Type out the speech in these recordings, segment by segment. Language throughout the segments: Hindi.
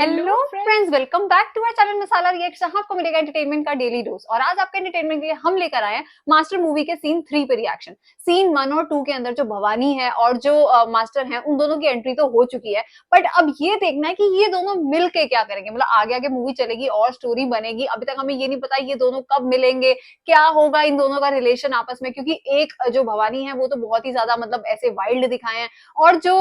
Hello friends, welcome back to our channel Masala reaction. आपको मिलेगा एंटरटेनमेंट का डेली डोज और आज आपके एंटरटेनमेंट के लिए हम लेकर आए हैं मास्टर मूवी के सीन 3 पे रिएक्शन। सीन 1 और 2 के अंदर जो भवानी है और जो मास्टर हैं उन दोनों की एंट्री तो हो चुकी है, बट अब ये देखना है कि ये दोनों मिल के क्या करेंगे। मतलब आगे आगे मूवी चलेगी और स्टोरी बनेगी। अभी तक हमें ये नहीं पता ये दोनों कब मिलेंगे, क्या होगा इन दोनों का रिलेशन आपस में, क्योंकि एक जो भवानी है वो तो बहुत ही ज्यादा मतलब ऐसे वाइल्ड दिखाए हैं और जो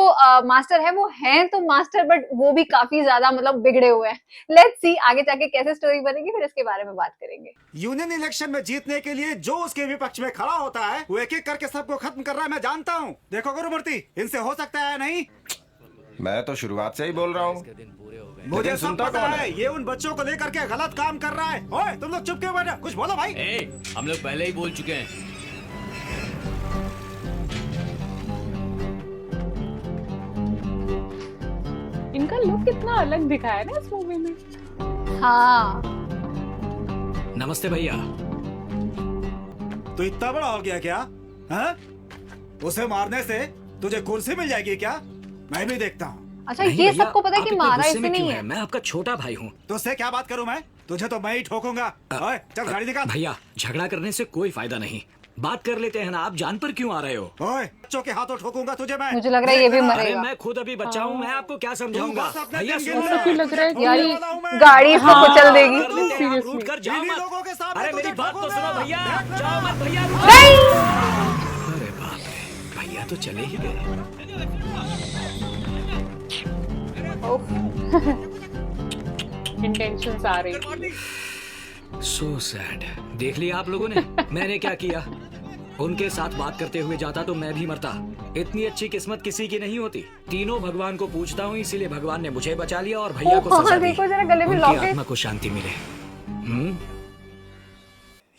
मास्टर है वो हैं तो मास्टर, बट वो भी काफी ज्यादा मतलब बिगड़े हुए हैं। लेट्स सी आगे जाके कैसे स्टोरी बनेगी, फिर इसके बारे में बात करेंगे। यूनियन इलेक्शन में जीतने के लिए जो उसके विपक्ष में खड़ा होता है वो एक एक करके सबको खत्म कर रहा है। मैं जानता हूँ। देखो गुरुमूर्ति, इनसे हो सकता है नहीं। मैं तो शुरुआत से ही बोल रहा हूँ। मुझे सब पता है ये उन बच्चों को लेकर के गलत काम कर रहा है। ओए तुम लोग चुप क्यों बैठे? कुछ बोलो भाई। हम लोग पहले ही बोल चुके हैं। इनका लुक कितना अलग दिखाया है ना इस मूवी में। हाँ, नमस्ते भैया। तो इतना बड़ा हो गया क्या? हाँ? उसे मारने से तुझे कुर्सी मिल जाएगी क्या? मैं भी देखता हूँ। अच्छा नहीं ये भैया, सबको पता है आप कि इतने मारा गुस्से इसे में नहीं क्यों है। हैं? मैं आपका छोटा भाई हूँ। तो उससे क्या बात करूँ मैं? तुझे तो मैं ही ठोकूंगा। ओए चल गाड़ी निकाल। भैया झगड़ा करने से कोई फायदा नहीं, बात कर लेते हैं ना। आप जान पर क्यों आ रहे हो? ओए बच्चों के हाथों ठोकूंगा तुझे मैं। मुझे लग रहा है ये भी अरे मरेगा। मैं खुद अभी बच्चा हूँ, मैं आपको क्या समझाऊंगा। बस अपने भैया दिन सुनो गिनो। ना। क्यों लग रहा है कि यार ठोकने वाला हूँ मैं। गाड़ी इसको हाँ, कुचल देगी। कर लेते हैं, आप Seriously। रूठ कर जाओ इन्हीं मत। लोगों के सामने अरे तुझे मेरी बात तो ठोकूंगा। सुनो भैया, देख लेना। जाओ मत भैया। नहीं! अरे बाप रे, भैया तो चले ही गए। इंटेंशंस आ रही। So sad. देख लिया आप लोगों ने मैंने क्या किया। उनके साथ बात करते हुए जाता तो मैं भी मरता। इतनी अच्छी किस्मत किसी की नहीं होती। तीनों भगवान को पूछता हूँ, इसीलिए भगवान ने मुझे बचा लिया और भैया को सजा दी। देखो जरा गले में उनकी लॉकेट। आत्मा को शांति मिले।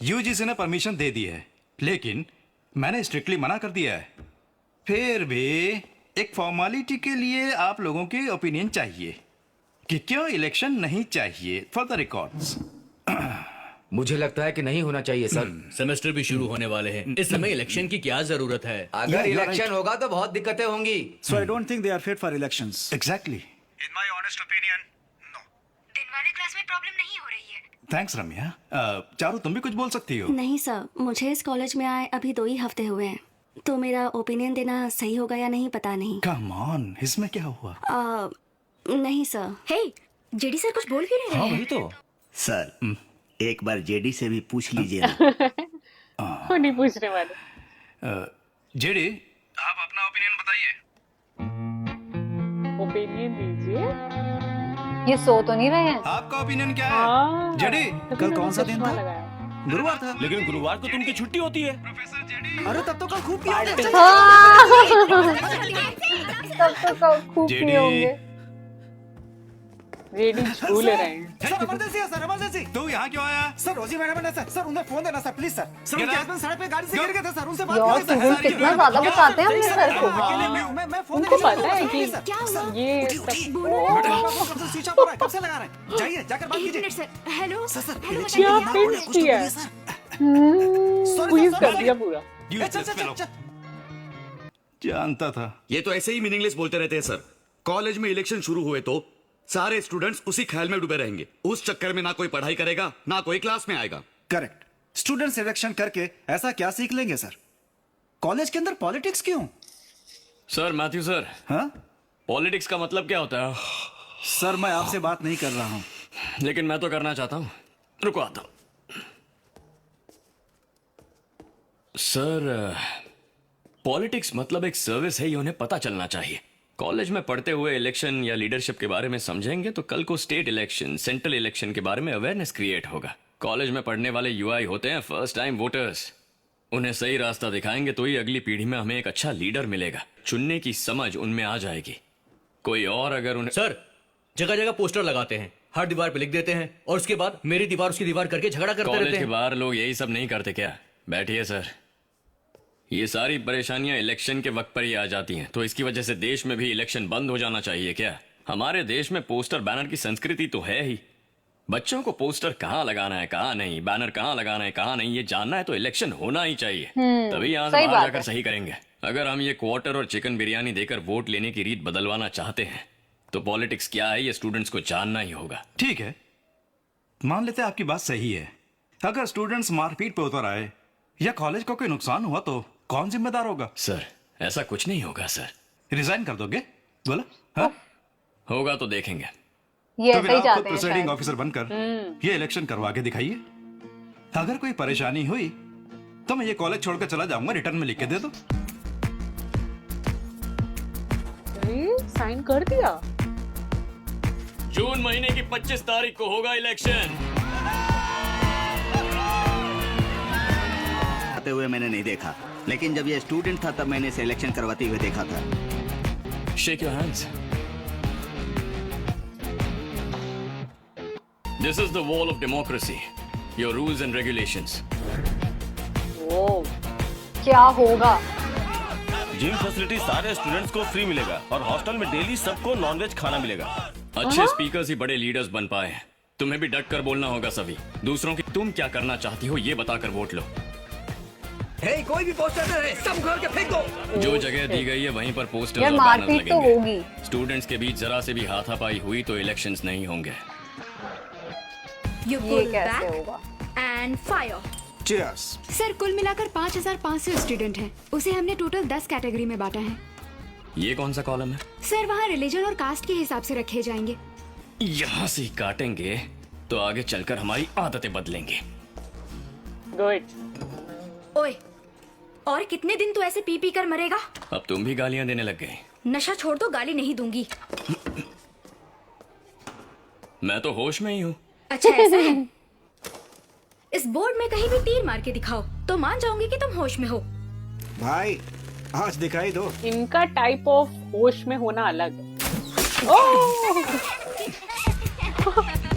यूजीसी ने परमिशन दे दी है, लेकिन मैंने स्ट्रिक्टली मना कर दिया है। फिर भी एक फॉर्मेलिटी के लिए आप लोगों की ओपिनियन चाहिए कि क्यों इलेक्शन नहीं चाहिए फॉर द रिकॉर्ड्स। मुझे लगता है कि नहीं होना चाहिए सर। सेमेस्टर भी शुरू होने वाले हैं, इस समय इलेक्शन की क्या जरूरत है? अगर Yeah, you're इलेक्शन right. होगा तो बहुत दिक्कतें होंगी। So I don't think they are fit for elections. Exactly. In my honest opinion, no. दिन वाले क्लास में प्रॉब्लम नहीं हो रही है। थैंक्स रम्या। चारू तुम भी कुछ बोल सकती हो। नहीं सर, मुझे इस कॉलेज में आए अभी 2 ही हफ्ते हुए हैं, तो मेरा ओपिनियन देना सही होगा या नहीं पता नहीं। कम ऑन, इसमें क्या हुआ? नहीं सर। हे, जेडी सर कुछ बोल क्यों नहीं रहे हैं? वही तो। सर एक बार जेडी से भी पूछ लीजिए ना। वो नहीं पूछने वाले। जेडी, आप अपना ओपिनियन बताइए। ओपिनियन दीजिए। ये सो तो नहीं रहे हैं। आपका ओपिनियन क्या है? हाँ, जेडी, कल कौन सा दिन चश्मा था? लगाया। गुरुवार था। लेकिन गुरुवार को तो उनकी छुट्टी होती है। अरे तब तो कल खूब किया होगा। तब तो खूब जेडी। पिए होंगे। जेडी झूल रहे हैं। सर इमरजेंसी है सर, इमरजेंसी। तू यहाँ क्यों आया? सर रोजी मैडम है सर, सर उन्हें फोन देना sir, please sir. Sir Get उनके out. हस्बैंड सड़क पे गाड़ी से गिर गए थे सर, उनसे बात यार करिए सर। तुम कितना ज्यादा बचाते हैं अपने सर को। अकेले मैं फोन उनको देने पता है कि सर। क्या हुआ? ये उठी, सब उठी। बोलो मैडम, आपका फोन कब से स्विच ऑफ हो रहा है? कब से लगा रहे हैं? जाइए जाकर बात एक कीजिए। Minute sir. Hello sir sir hello, election क्या के बाद पिंच कुछ तो किया? बोलिए, सर। क्विज कर दिया पूरा। Use चल this चल fellow. चल चल। जानता था। ये तो ऐसे ही मीनिंगलेस बोलते रहते हैं सर। कॉलेज में इलेक्शन शुरू हुए तो सारे स्टूडेंट्स उसी ख्याल में डूबे रहेंगे। उस चक्कर में ना कोई पढ़ाई करेगा, ना कोई क्लास में आएगा। करेक्ट। स्टूडेंट सिलेक्शन करके ऐसा क्या सीख लेंगे सर? कॉलेज के अंदर पॉलिटिक्स क्यों? सर मैथ्यू सर, हाँ पॉलिटिक्स का मतलब क्या होता है? सर मैं आपसे बात नहीं कर रहा हूँ। लेकिन मैं तो करना चाहता हूँ। रुको आता हूँ। सर पॉलिटिक्स मतलब एक सर्विस है, ये उन्हें पता चलना चाहिए। कॉलेज में पढ़ते हुए इलेक्शन या लीडरशिप के बारे में समझेंगे तो कल को स्टेट इलेक्शन, सेंट्रल इलेक्शन के बारे में अवेयरनेस क्रिएट होगा। कॉलेज में पढ़ने वाले यूआई होते हैं फर्स्ट टाइम वोटर्स। उन्हें सही रास्ता दिखाएंगे तो ही अगली पीढ़ी में हमें एक अच्छा लीडर मिलेगा। चुनने की समझ उनमें आ जाएगी। कोई और अगर उन्हें सर जगह जगह पोस्टर लगाते हैं, हर दीवार पे लिख देते हैं और उसके बाद मेरी दीवार उसकी दीवार करके झगड़ा करते कॉलेज रहते के हैं। बाहर लोग यही सब नहीं करते क्या? बैठिए सर। ये सारी परेशानियां इलेक्शन के वक्त पर ही आ जाती हैं, तो इसकी वजह से देश में भी इलेक्शन बंद हो जाना चाहिए क्या? हमारे देश में पोस्टर बैनर की संस्कृति तो है ही। बच्चों को पोस्टर कहाँ लगाना है कहाँ नहीं, बैनर कहाँ लगाना है कहाँ नहीं, ये जानना है तो इलेक्शन होना ही चाहिए। तभी यहाँ से सही बाहर बात जाकर है। सही करेंगे। अगर हम ये क्वार्टर और चिकन बिरयानी देकर वोट लेने की रीत बदलवाना चाहते हैं तो पॉलिटिक्स क्या है ये स्टूडेंट्स को जानना ही होगा। ठीक है, मान लेते हैं आपकी बात सही है। अगर स्टूडेंट्स मारपीट पे उतर आए या कॉलेज को कोई नुकसान हुआ तो कौन जिम्मेदार होगा? सर ऐसा कुछ नहीं होगा सर। रिजाइन कर दोगे? बोला हाँ? होगा तो देखेंगे। ये तो ऐसा फिर ही आप खुद चाहते हैं प्रिसाइडिंग शायद। ऑफिसर बनकर ये इलेक्शन करवा के दिखाइए। अगर कोई परेशानी हुई तो मैं ये कॉलेज छोड़कर चला जाऊंगा, रिटर्न में लिख के दे दो। साइन कर दिया। जून महीने की 25 तारीख को होगा इलेक्शन। आते हुए मैंने नहीं देखा, लेकिन जब ये स्टूडेंट था तब मैंने इसे इलेक्शन करवाते हुए देखा था। Shake your hands. This is the wall of democracy, your rules and regulations. Oh क्या होगा? जिम फैसिलिटी सारे स्टूडेंट्स को फ्री मिलेगा और हॉस्टल में डेली सबको नॉनवेज खाना मिलेगा। अच्छे स्पीकर्स ही बड़े लीडर्स बन पाए हैं। तुम्हें भी डट कर बोलना होगा सभी। दूसरों की तुम क्या करना चाहती हो ये बताकर वोट लो। हे, कोई भी पोस्टर न रहे, सब उखाड़ के फेंक दो। जो जगह दी गई है वहीं पर पोस्टर्स यार और बैनर्स मारपीट तो लगेंगे। होगी। स्टूडेंट्स के बीच जरा से भी हाथापाई हुई तो इलेक्शंस नहीं होंगे। यू ये कैसे होगा? And fire. Cheers. सर कुल मिलाकर 5,500 स्टूडेंट हैं। उसे हमने टोटल 10 कैटेगरी में बांटा है। ये कौन सा कॉलम है? सर वहाँ रिलीजन और कास्ट के हिसाब से रखे जाएंगे। यहाँ से ही काटेंगे तो आगे चलकर हमारी आदतें बदलेंगे। गुड। ओए, और कितने दिन तू ऐसे पी पी कर मरेगा? अब तुम भी गालियां देने लग गए। नशा छोड़ दो, गाली नहीं दूंगी। मैं तो होश में ही हूँ। अच्छा ऐसा है? इस बोर्ड में कहीं भी तीर मार के दिखाओ तो मान जाऊंगी कि तुम होश में हो। भाई आज दिखाई दो। इनका टाइप ऑफ होश में होना अलग है। ओह!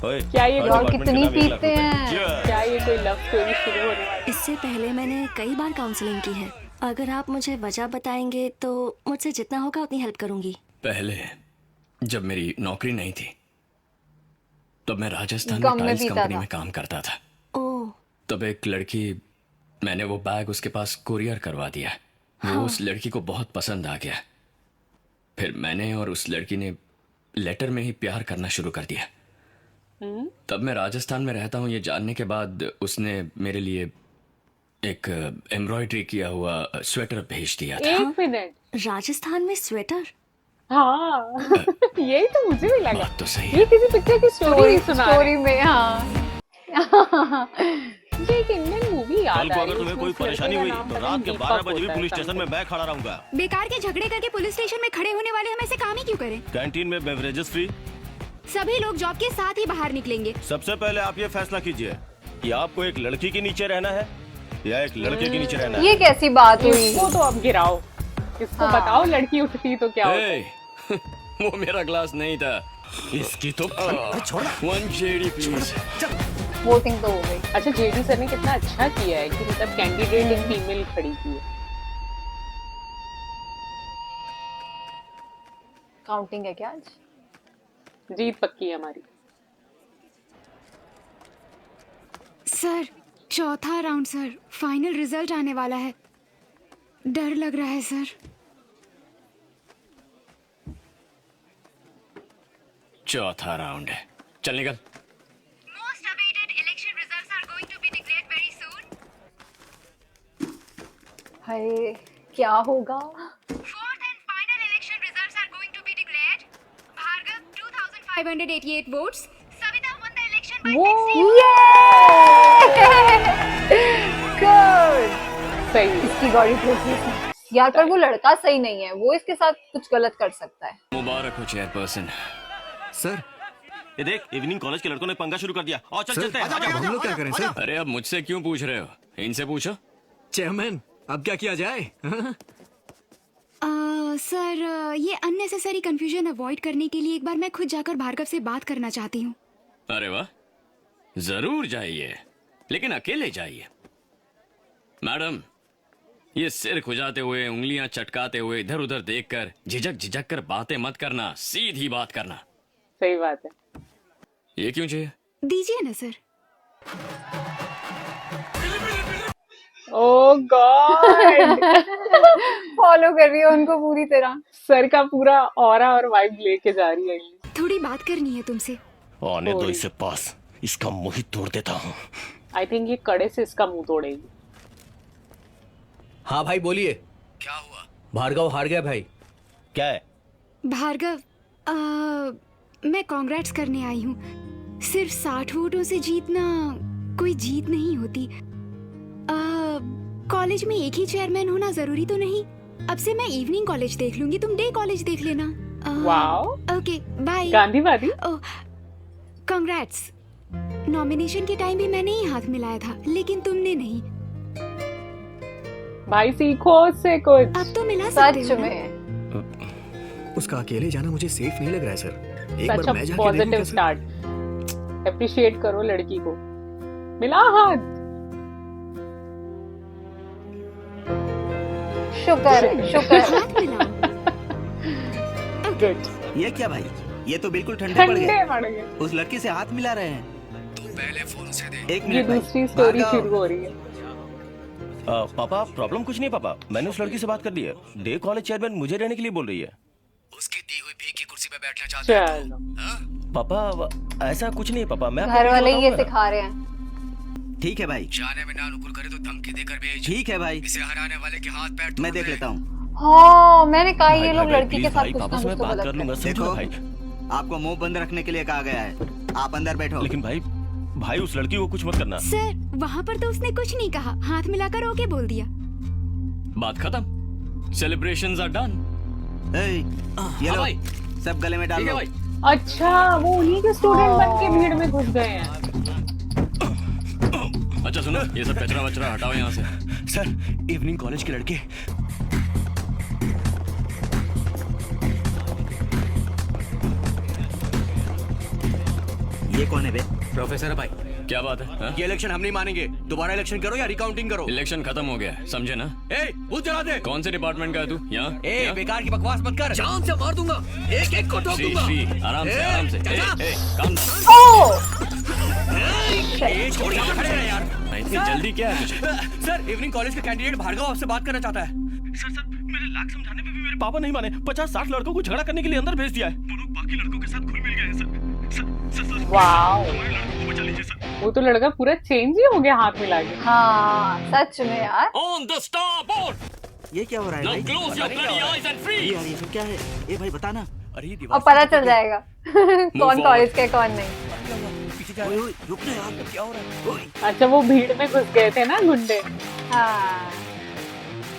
क्या ये यार कितनी पीते हैं। क्या ये कोई लव स्टोरी शुरू होने वाली? इससे पहले मैंने कई बार काउंसलिंग की है। अगर आप मुझे वजह बताएंगे तो मुझसे जितना होगा उतनी हेल्प करूंगी। पहले जब मेरी नौकरी नहीं थी तब मैं राजस्थान गम में में टाइल्स पीता कंपनी था। में काम करता था। ओह, तब एक लड़की, मैंने वो बैग उसके पास कुरियर करवा दिया। वो उस लड़की को बहुत पसंद आ गया। फिर मैंने और उस लड़की ने लेटर में ही प्यार करना शुरू कर दिया। तब मैं राजस्थान में रहता हूँ ये जानने के बाद उसने मेरे लिए एक एम्ब्रॉयडरी किया हुआ स्वेटर भेज दिया था। एक मिनट। राजस्थान में स्वेटर? हाँ यही तो मुझे भी लगा। बात तो सही ये है। किसी पिक्चर की स्टोरी सुना रहे स्टोरी में हाँ। हैं। मुझे एक इंडियन मूवी याद कल को आ अगर रही है, तुम्हें उसमें कोई उस लड़के परेशानी का हुई नाम तो पता रात नहीं के दीपक 12 बजे भी होता है पुलिस स्टेशन में something। मैं खड़ा रहूंगा। बेकार के झगड़े करके पुलिस स्टेशन में खड़े होने वाले हम ऐसे काम ही क्यों करें? कैंटीन में बेवरेजेस फ्री। सभी लोग जॉब के साथ ही बाहर निकलेंगे। सबसे पहले आप ये फैसला कीजिए कि आपको एक लड़की के नीचे रहना है या एक लड़के के नीचे रहना है। ये कैसी बात हुई? इसको तो अब गिराओ, इसको हाँ। बताओ लड़की उठती तो क्या होता। ए, वो मेरा ग्लास नहीं था। इसकी तो 1 JD प्लीज। वोटिंग तो हो गई। अच्छा जेडी सर ने कितना अच्छा किया है कि मतलब कैंडिडेट एक फीमेल खड़ी की है। काउंटिंग है क्या आज? जीत पक्की है हमारी। सर चौथा राउंड सर, फाइनल रिजल्ट आने वाला है। डर लग रहा है सर। चौथा राउंड है, चल निकल। Most awaited election results are going to be declared very soon. हाय क्या होगा? Fourth and final election results are going to be declared. Bhargav 2,588 votes. Savita won the election by 60. Good. सही। इसकी गॉडी प्रोसेस यार, पर वो लड़का सही नहीं है, वो इसके साथ कुछ गलत कर सकता है। मुबारक हो चेयरपर्सन। सर ये देख, इवनिंग कॉलेज के लड़कों ने पंगा शुरू कर दिया। और चल चलते हैं। अब हम लोग क्या करें सर? अरे अब मुझसे क्यों पूछ रहे हो? इनसे पूछो। चेयरमैन अब क्या किया जाए? सर ये अननेसेसरी कंफ्यूजन अवॉइड करने के लिए एक बार मैं खुद जाकर भार्गव से बात करना चाहती हूँ। अरे वाह, जरूर जाइए, लेकिन अकेले जाइए। मैडम, ये सिर खुजाते हुए, उंगलियां चटकाते हुए, इधर उधर देखकर झिझक कर बातें मत करना, सीधी बात करना। सही बात है। ये क्यों चाहिए? दीजिए ना सर। ओह गॉड फॉलो कर रही है उनको पूरी तरह। सर का पूरा ऑरा और वाइब लेके जा रही है। थोड़ी बात करनी है तुमसे। आने दो इसे पास, इसका मुंह ही तोड़ देता हूँ। आई थिंक ये कड़े से इसका मुंह तोड़ेगी। हाँ भाई बोलिए। क्या हुआ? भार्गव हार गया भाई। क्या है? भार्गव, मैं कांग्रेट्स करने आई हूँ। सिर्फ 60 वोटों से जीतना कोई जीत नहीं होती। कॉलेज में एक ही चेयरमैन होना जरूरी तो नहीं। अब से मैं इवनिंग कॉलेज देख लूंगी, तुम डे कॉलेज देख लेना। Wow, okay bye. गांधीवादी। कांग्रेट्स। नॉमिनेशन के टाइम भी मैंने ही हाथ मिलाया था, लेकिन तुमने नहीं। भाई सीखो उससे कुछ। अब तो मिला सकते सच हो ना? में उसका अकेले जाना मुझे सेफ नहीं लग रहा है सर। एक सच बार मैं जाके पॉजिटिव देखूं स्टार्ट। अप्रिशिएट करो लड़की को। मिला हाथ। शुक्र है, शुक्र है। हाथ मिलाओ। गुड। ये क्या भाई, ये तो बिल्कुल ठंडे पड़ ठंडे गए। पड़ गए। उस लड़की से हाथ मिला रहे हैं। तुम पहले फोन से दे। एक ये मिनट भाई। दूसरी स्टोरी भार्गव, शुरू हो रही है। पापा प्रॉब्लम कुछ नहीं है पापा, मैंने उस लड़की से बात कर ली है। डे कॉलेज चेयरमैन मुझे रहने के लिए बोल रही है। उसकी दी हुई भीख की कुर्सी पे बैठना चाहते हैं चलो। तुम? पापा ऐसा कुछ नहीं है पापा, मैं आपको घर वाले बताऊंगा ये ना। सिखा रहे हैं। ठीक है भाई, जाने में ना नुकुर करे तो धमकी देकर भेज। ठीक है भाई, इसे हराने वाले के हाथ पैर मैं तोड़ देख दे। लेता हूँ। हाँ, मैंने कहा ये लोग भाई, लड़की के प्लीज साथ भाई, कुछ ना पापा से कुछ मैं तो बात गलत कर लूंगा, करते हैं। समझो देखो, भाई। आपको मुंह बंद रखने के लिए कहा गया है। आप अंदर बैठो। लेकिन भाई भाई उस लड़की को कुछ मत करना। सर, वहाँ पर तो उसने कुछ नहीं कहा, हाथ मिलाकर ओके बोल दिया। बात खत्म। Celebrations are done. ये लो, भाई। सब गले में डाल ठीक है लो। भाई। अच्छा, वो उन्हीं के स्टूडेंट बन के भीड़ में घुस गए हैं। अच्छा सुनो, ये सब कचरा वचरा हटाओ यहाँ से। सर, इवनिंग कॉलेज के लड़के। ये कौन है बे? प्रोफेसर है भाई। क्या बात है हाँ? ये इलेक्शन हम नहीं मानेंगे। दोबारा इलेक्शन करो या रिकाउंटिंग करो। इलेक्शन खत्म हो गया है, समझे ना? ए, बूथ जला दे। कौन से डिपार्टमेंट का है तू? यहाँ ए, यहाँ? बेकार की बकवास मत कर। जान से मार दूंगा। एक एक को ठोक श्री दूंगा। श्री आराम से ए, आराम से। चाचा। काम ए, छोड़ के खड़े रहे यार। इतनी जल्दी क्या है तुझे? सर, इवनिंग कॉलेज का कैंडिडेट भार्गव आपसे बात करना चाहता है। सर मेरे लाख समझाने पे भी मेरे पापा नहीं माने। 50-60 लड़कों को झगड़ा करने के लिए अंदर भेज दिया है। वो लोग बाकी लड़कों के साथ घुल मिल गए हैं सर। सर वाओ, हमारे लड़कों को बचा लीजिए सर। वो तो लड़का पूरा चेंज ही हो गया हाथ मिला के। हाँ, सच में यार। On the stop. ये क्या हो रहा है नाउ भाई? Close your bloody eyes and freeze. यार ये सब क्या है? ये भाई बता ना। अरे ये अब दीवार पता चल जाएगा कौन forward. कॉलेज का है, कौन नहीं। ओए ओए, रुक ना यार, क्या हो रहा है? ओए, अच्छा, वो भीड़ में घुस गए थे ना गुंडे। हाँ,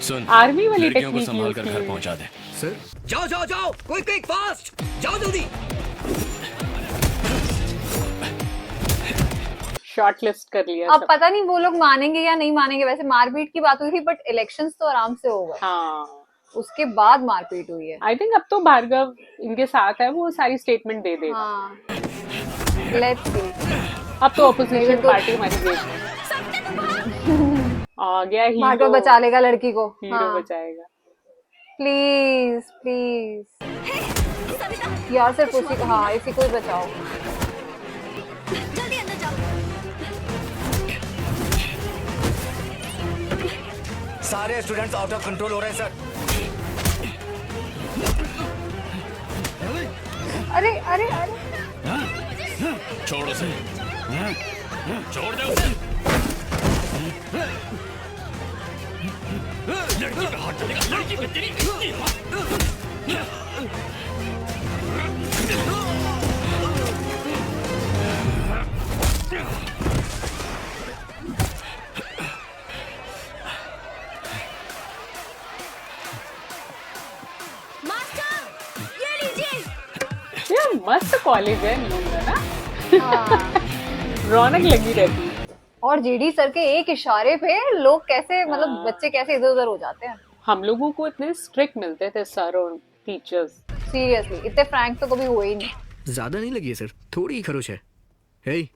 सुन, आर्मी वाली लड़कियों को टेक्निक संभाल यूज कर की घर हुई। पहुंचा दे। सर जाओ जाओ जाओ, क्विक क्विक फास्ट, जाओ जल्दी। शॉर्ट लिस्ट कर लिया अब सब। पता नहीं वो लोग मानेंगे या नहीं मानेंगे। वैसे मारपीट की बात हुई थी, बट इलेक्शंस तो आराम से होगा। हाँ, उसके बाद मारपीट हुई है। आई थिंक अब तो भार्गव इनके साथ है, वो सारी स्टेटमेंट दे देगा। हाँ, लेट्स सी। अब तो ऑपोजिशन मेरे को- पार्टी मर गई। आ गया भार्गव हीरो। बचा लेगा लड़की को। हीरो हाँ, बचाएगा। प्लीज प्लीज यार, सिर्फ उसी को, हाँ इसी को ही बचाओ। जल्दी अंदर जाओ। सारे स्टूडेंट्स आउट ऑफ कंट्रोल हो रहे हैं सर। अरे अरे अरे, छोड़ उसे। छोड़ दे उसे। लड़की पे हाथ चलेगा, लड़की पे तेरी। मास्टर, ये लीजिए। ये मस्त कॉलेज है न्यूज़ है ना। हाँ। रौनक लगी रहती है। और जीडी सर के एक इशारे पे लोग कैसे, मतलब बच्चे कैसे इधर उधर हो जाते हैं। हम लोगों को इतने स्ट्रिक्ट मिलते थे सर और टीचर्स। सीरियसली, इतने फ्रैंक तो कभी हुए ही नहीं। ज्यादा नहीं लगी है सर, थोड़ी ही खरोच है। हे,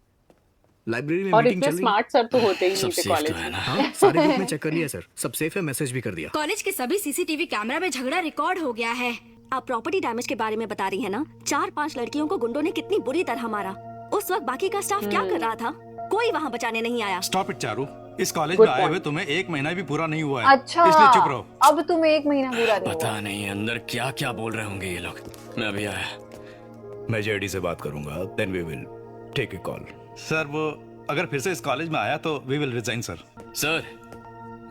लाइब्रेरी में और मीटिंग इतने चल रही है। स्मार्ट सर तो होते ही सब नहीं थे सेफ तो कॉलेज है में। ना? हाँ, सारे ग्रुप में चेक कर लिया सर, सब सेफ है, मैसेज भी कर दिया। कॉलेज के सभी सीसीटीवी कैमरा में झगड़ा रिकॉर्ड हो गया है। आप प्रॉपर्टी डैमेज के बारे में बता रही है ना? 4-5 लड़कियों को गुंडों ने कितनी बुरी तरह मारा। उस वक्त बाकी का स्टाफ क्या कर रहा था? कोई वहाँ बचाने नहीं आया। स्टॉप इट चारू, इस कॉलेज Good में आए point. हुए तुम्हें 1 महीना भी पूरा नहीं हुआ है, अच्छा, इसलिए चुप रहो। अब तुम्हें 1 महीना पूरा नहीं हुआ। पता नहीं अंदर क्या क्या बोल रहे होंगे ये लोग। मैं अभी आया। मैं जेडी से बात करूंगा, then we will take a call. Sir वो अगर फिर से इस कॉलेज में आया तो we will resign sir. Sir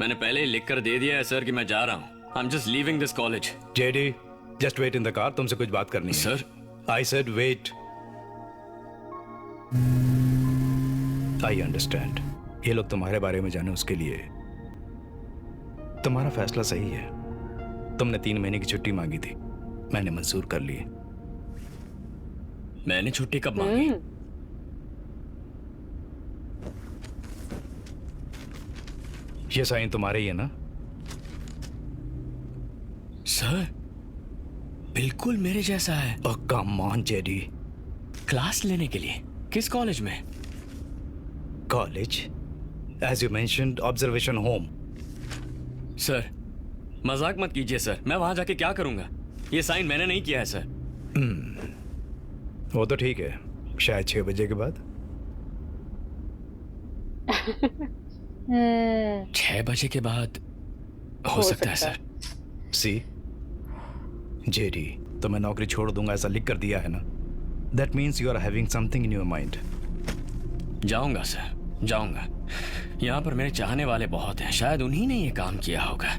मैंने पहले ही लिख कर दे दिया है सर कि मैं जा रहा हूँ। I am just leaving this college. JD just wait in the car, तुमसे कुछ बात करनी है। Sir I said wait. I understand, ये लोग तुम्हारे बारे में जाने उसके लिए तुम्हारा फैसला सही है। तुमने 3 महीने की छुट्टी मांगी थी, मैंने मंजूर कर ली। मैंने छुट्टी कब मांगी? ये साइन तुम्हारे ही है ना? सर बिल्कुल मेरे जैसा है। Oh come on JD. Class लेने के लिए किस कॉलेज में? College as you mentioned observation home. Sir मजाक मत कीजिए सर, मैं वहां जाके क्या करूंगा? ये साइन मैंने नहीं किया है सर। वो तो ठीक है, शायद 6 बजे के बाद। 6 बजे के बाद हो सकता है सर। सी जेडी, तो मैं नौकरी छोड़ दूंगा ऐसा लिख कर दिया है ना? That means you are having something in your mind. जाऊंगा सर, जाऊंगा। यहाँ पर मेरे चाहने वाले बहुत हैं, शायद उन्हीं ने ये काम किया होगा।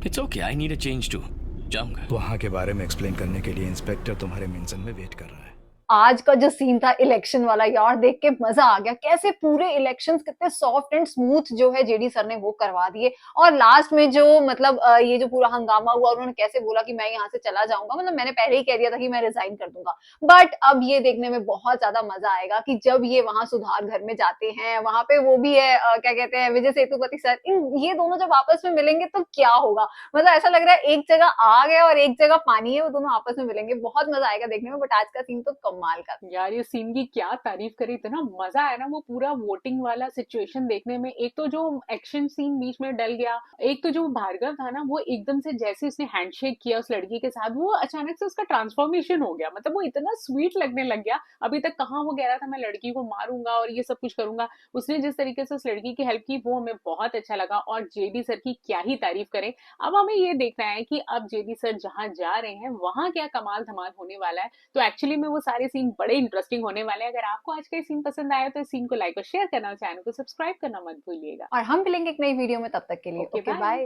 It's okay, I need a change too. जाऊंगा। वहां के बारे में एक्सप्लेन करने के लिए इंस्पेक्टर तुम्हारे मेंशन में वेट कर रहा है। आज का जो सीन था इलेक्शन वाला, यार देख के मजा आ गया। कैसे पूरे इलेक्शंस कितने सॉफ्ट एंड स्मूथ जो है जेडी सर ने वो करवा दिए। और लास्ट में जो मतलब ये जो पूरा हंगामा हुआ, उन्होंने कैसे बोला कि मैं यहाँ से चला जाऊंगा, मतलब मैंने पहले ही कह दिया था कि मैं रिजाइन कर दूंगा। बट अब ये देखने में बहुत ज्यादा मजा आएगा कि जब ये वहां सुधार घर में जाते हैं, वहां पे वो भी है क्या कहते हैं विजय सेतुपति सर, ये दोनों जब आपस में मिलेंगे तो क्या होगा। मतलब ऐसा लग रहा है एक जगह आग है और एक जगह पानी है, वो दोनों आपस में मिलेंगे। बहुत मजा आएगा देखने में। बट आज का सीन तो कमाल का। यार ये सीन की क्या तारीफ करी, इतना मजा आया ना वो पूरा वोटिंग वाला सिचुएशन देखने में। एक तो जो एक्शन सीन बीच में डल गया, एक तो जो भार्गव था ना, वो एकदम से जैसे उसने हैंडशेक किया उस लड़की के साथ, वो अचानक से उसका ट्रांसफॉर्मेशन हो गया। मतलब वो इतना स्वीट लगने लग गया। अभी तक कहाँ वो कह रहा था मैं लड़की को मारूंगा और ये सब कुछ करूंगा, उसने जिस तरीके से उस लड़की की हेल्प की वो हमें बहुत अच्छा लगा। और जेडी सर की क्या ही तारीफ करें। अब हमें ये देखना है कि अब जेडी सर जहां जा रहे हैं वहां क्या कमाल धमाल होने वाला है। तो एक्चुअली में वो सारे सीन बड़े इंटरेस्टिंग होने वाले हैं। अगर आपको आज का ये सीन पसंद आया तो इस सीन को लाइक और शेयर करना, चैनल को सब्सक्राइब करना मत भूलिएगा। और हम मिलेंगे एक नई वीडियो में, तब तक के लिए ओके बाय।